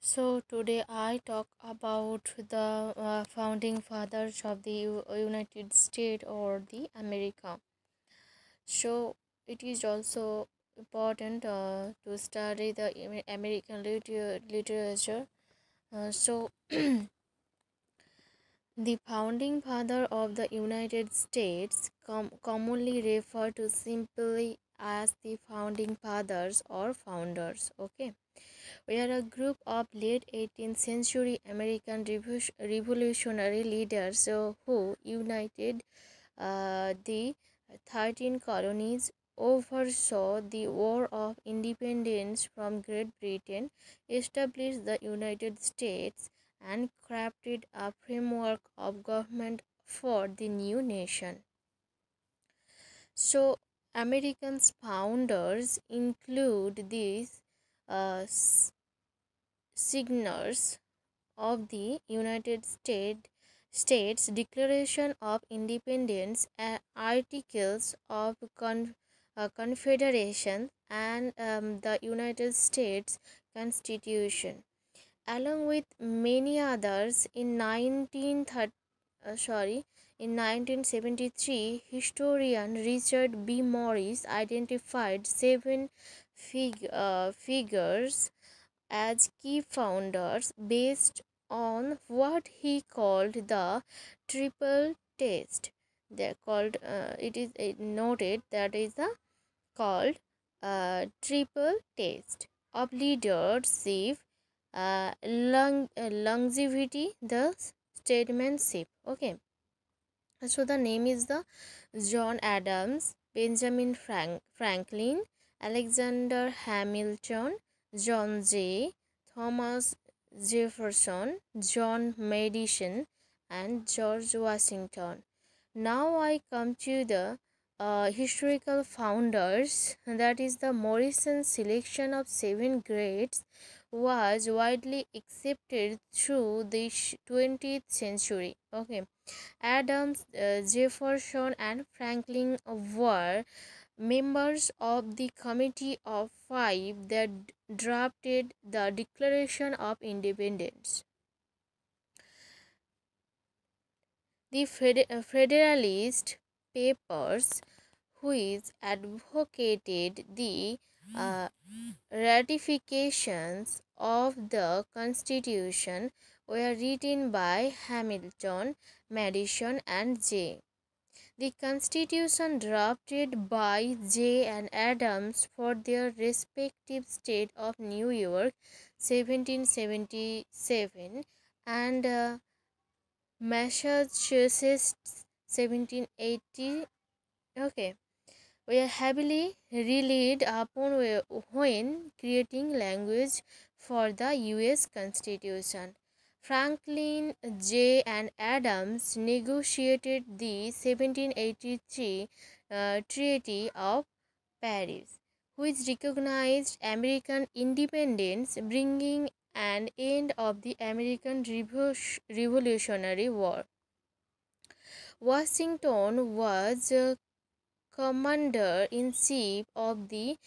So today I talk about the founding fathers of the United States or the America. So it is also important to study the American literature. So the founding father of the United States, commonly referred to simply as the founding fathers or founders. Okay, we are a group of late 18th century American revolutionary leaders who united the 13 colonies, oversaw the War of Independence from Great Britain, established the United States, and crafted a framework of government for the new nation. So, Americans' founders include these signers of the United States Declaration of Independence, Articles of Confederation, and the United States Constitution, along with many others. In 1973, historian Richard B. Morris identified seven figures as key founders based on what he called the triple test. They called it is noted that is the called triple test of leadership, longevity, the statesmanship. Okay, so the name is the John Adams, Benjamin Franklin, Alexander Hamilton, John Jay, Thomas Jefferson, John Madison, and George Washington. Now I come to the historical founders, that is the Morrison selection of seven greats was widely accepted through the 20th century. Okay, Adams, Jefferson, and Franklin were members of the Committee of Five that drafted the Declaration of Independence. The Federalist Papers, which advocated the uh, ratifications of the Constitution, were written by Hamilton, Madison, and Jay. The Constitution drafted by Jay and Adams for their respective state of New York 1777 and Massachusetts 1780. Okay, were heavily relied upon when creating language for the US Constitution. Franklin J. and Adams negotiated the 1783 Treaty of Paris, which recognized American independence, bringing an end of the American Revolutionary War. Washington was commander in chief of the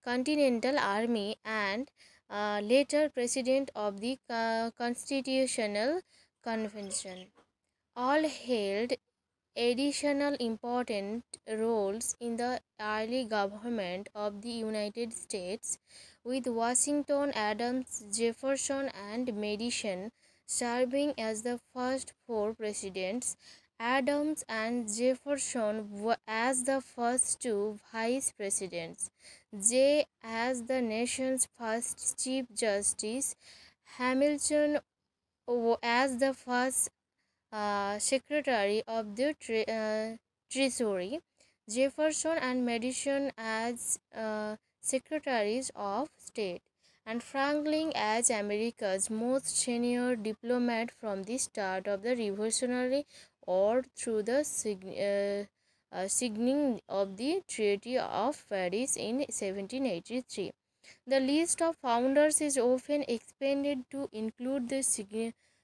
Continental Army and later president of the Constitutional Convention. All held additional important roles in the early government of the United States, with Washington, Adams, Jefferson, and Madison serving as the first four presidents, Adams and Jefferson as the first two vice presidents, Jay as the nation's first Chief Justice, Hamilton as the first Secretary of the Treasury, Jefferson and Madison as Secretaries of State, and Franklin as America's most senior diplomat from the start of the Revolutionary War through the signing of the Treaty of Paris in 1783. The list of founders is often expanded to include the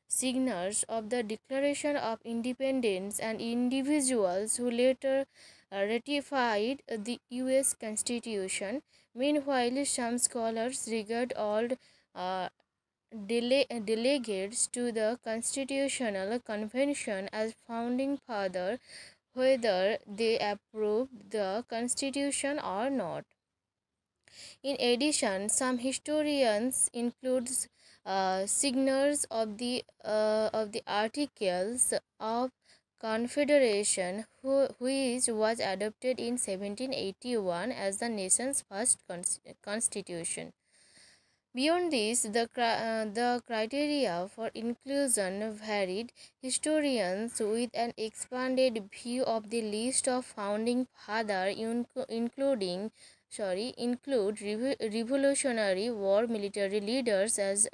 signers of the Declaration of Independence and individuals who later ratified the US Constitution. Meanwhile, some scholars regard all uh, delegates to the Constitutional Convention as founding father, whether they approved the Constitution or not. In addition, some historians include signers of the Articles of Confederation, which was adopted in 1781 as the nation's first constitution. Beyond this, the criteria for inclusion varied. Historians with an expanded view of the list of founding fathers, include Revolutionary War military leaders as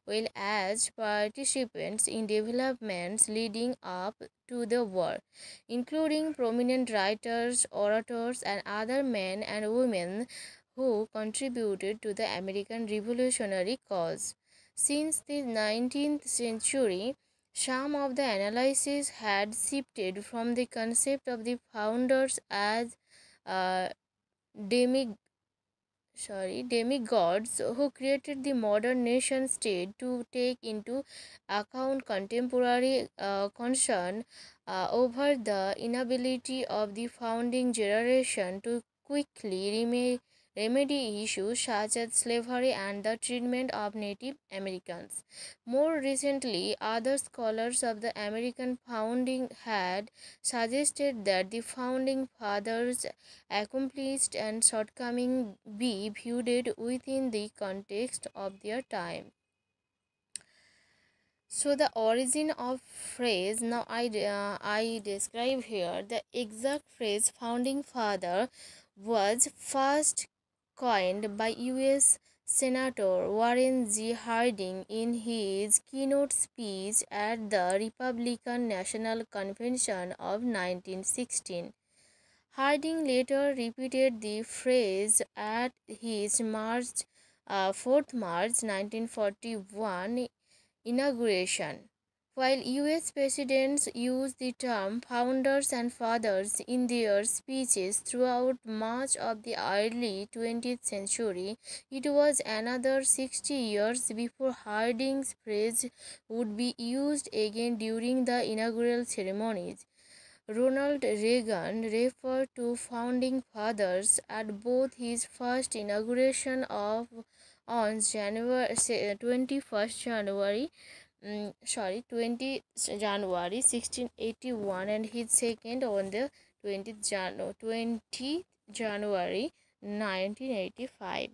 well as participants in developments leading up to the war, including prominent writers, orators, and other men and women who contributed to the American Revolutionary cause. Since the 19th century, some of the analysis had shifted from the concept of the founders as uh, demi demigods who created the modern nation state to take into account contemporary concern over the inability of the founding generation to quickly remedy issues such as slavery and the treatment of Native Americans. More recently, other scholars of the American founding had suggested that the founding fathers accomplished and shortcoming be viewed within the context of their time. So the origin of phrase, now I describe here the exact phrase founding father was first coined by US Senator Warren G. Harding in his keynote speech at the Republican National Convention of 1916. Harding later repeated the phrase at his 4th March 1941 inauguration. While US presidents used the term founders and fathers in their speeches throughout much of the early 20th century, it was another 60 years before Harding's phrase would be used again during the inaugural ceremonies. Ronald Reagan referred to founding fathers at both his first inauguration of on January 21st January 20 January 1681 and his second on the 20th January 1985.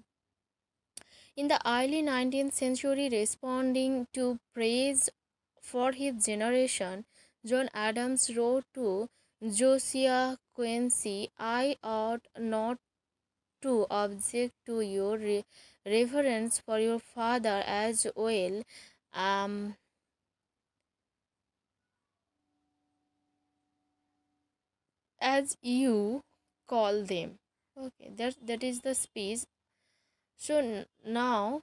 In the early 19th century, responding to praise for his generation, John Adams wrote to Josiah Quincy, "I ought not to object to your reverence for your father as well um, as you call them." Okay, that is the speech. So now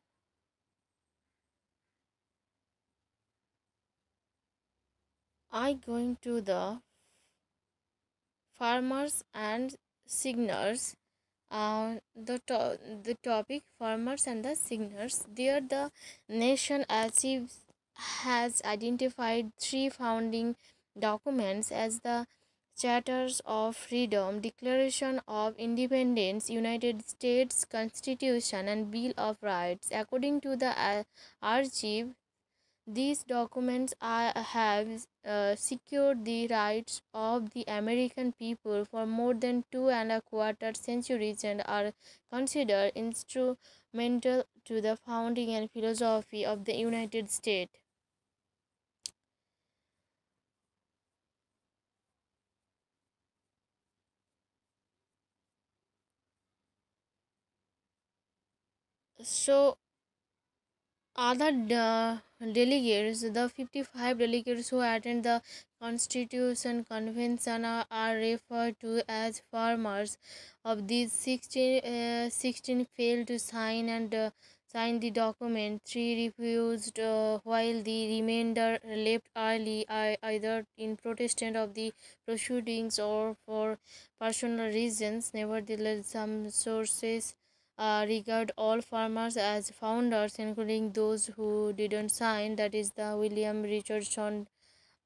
I going to the farmers and signers. The topic farmers and the signers. There, the nation achieves has identified three founding documents as the Charters of Freedom, Declaration of Independence, United States Constitution, and Bill of Rights. According to the archive, these documents have secured the rights of the American people for more than 2.25 centuries and are considered instrumental to the founding and philosophy of the United States. So, Other delegates, the 55 delegates who attend the Constitution Convention are referred to as farmers. Of these, 16 failed to sign and sign the document. Three refused, while the remainder left early, either in protest of the proceedings or for personal reasons. Nevertheless, some sources regard all farmers as founders, including those who didn't sign, that is, the William Richardson,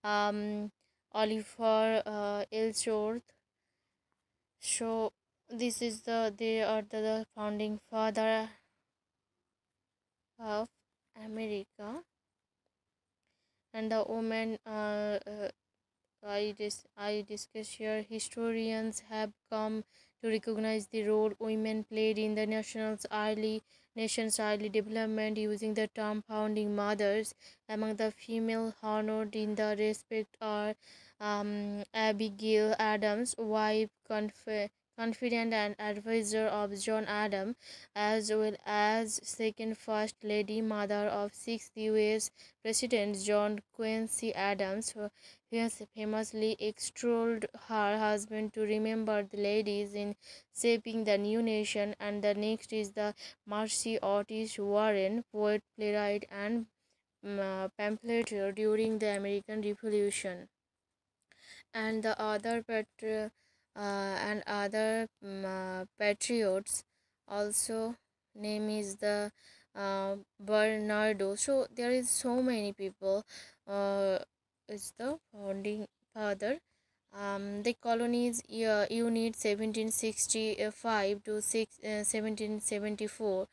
um, Oliver Ellsworth. So, this is they are the founding father of America, and the woman I discuss here, historians have come to recognize the role women played in the nation's early development, using the term founding mothers. Among the female honored in the respect are Abigail Adams, wife, confidant and advisor of John Adams, as well as second first lady, mother of sixth U.S. President John Quincy Adams, who has famously extolled her husband to remember the ladies in shaping the new nation. And the next is the Mercy Otis Warren, poet, playwright, and pamphleteer during the American Revolution. And the other patriots also name is the Bernardo. So there is so many people. Is the founding father. The colonies unit 1765 to 1774.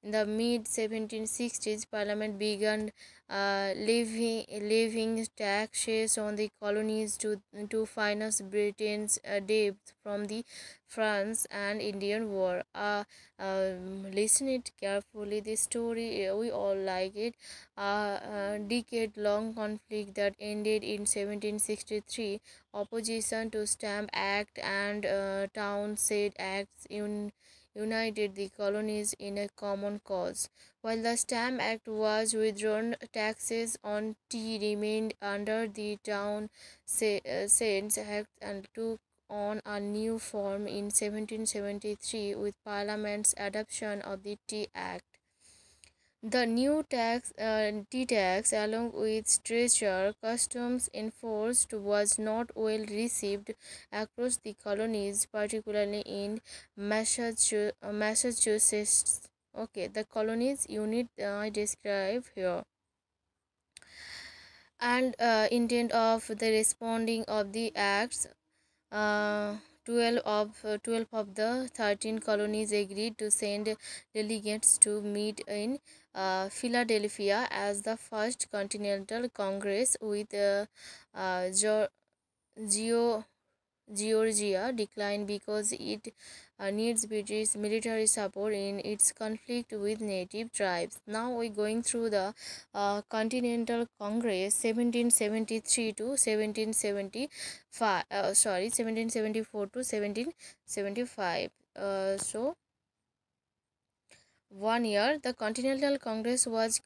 In the mid 1760s, Parliament began levying taxes on the colonies to finance Britain's debt from the France and Indian War. Listen it carefully. This story, we all like it. A decade-long conflict that ended in 1763. Opposition to Stamp Act and Townshend Acts united the colonies in a common cause. While the Stamp Act was withdrawn, taxes on tea remained under the Townshend Act and took on a new form in 1773 with Parliament's adoption of the Tea Act. The new tea tax, along with treasure customs enforced, was not well received across the colonies, particularly in Massachusetts. Okay, the colonies unit I describe here, and intent of the responding of the acts. 12 of the 13 colonies agreed to send delegates to meet in Philadelphia as the First Continental Congress, with Geo- Georgia declined because it needs British military support in its conflict with native tribes. Now we're going through the Continental Congress 1773 to 1775. 1774 to 1775. So 1 year, the Continental Congress was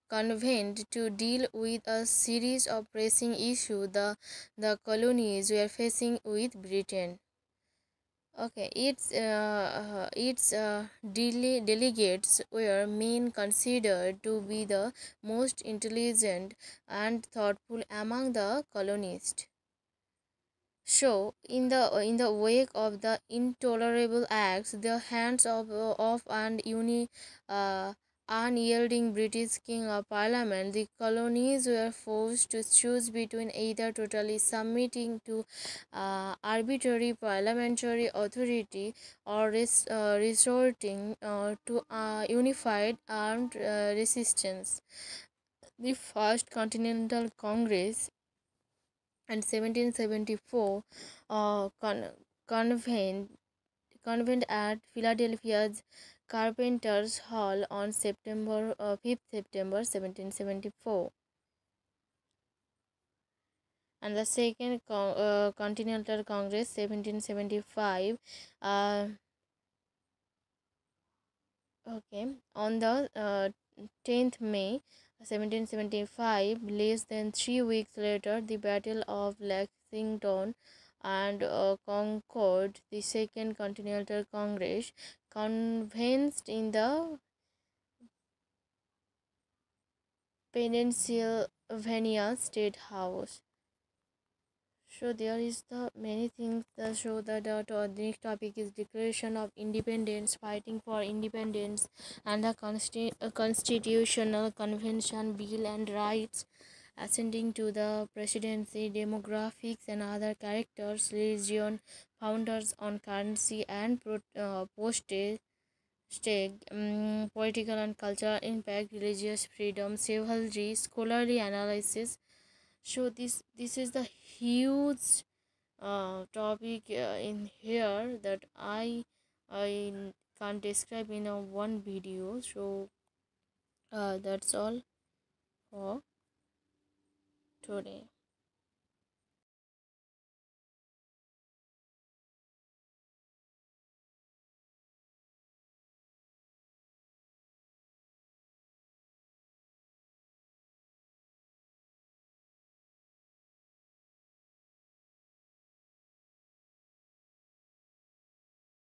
convened to deal with a series of pressing issues the colonies were facing with Britain. Okay, its delegates were men considered to be the most intelligent and thoughtful among the colonists. So, in the wake of the intolerable acts, the hands of an uh, unyielding British king or parliament, the colonies were forced to choose between either totally submitting to arbitrary parliamentary authority or resorting to unified armed resistance. The First Continental Congress and 1774 convened, convened at Philadelphia's Carpenter's Hall on September 5th September 1774, and the Second Continental Congress 1775 uh, Okay, on the 10th May 1775, less than 3 weeks later, the Battle of Lexington and Concord, the Second Continental Congress, convened in the Pennsylvania State House. So there is the many things that show that the next topic is Declaration of Independence, fighting for independence, and the Constitutional Convention, Bill and Rights, ascending to the presidency, demographics and other characters, religion, founders on currency and postage, political and cultural impact, religious freedom, chivalry, scholarly analysis. So this is the huge topic in here that I can't describe in a one video. So that's all for today.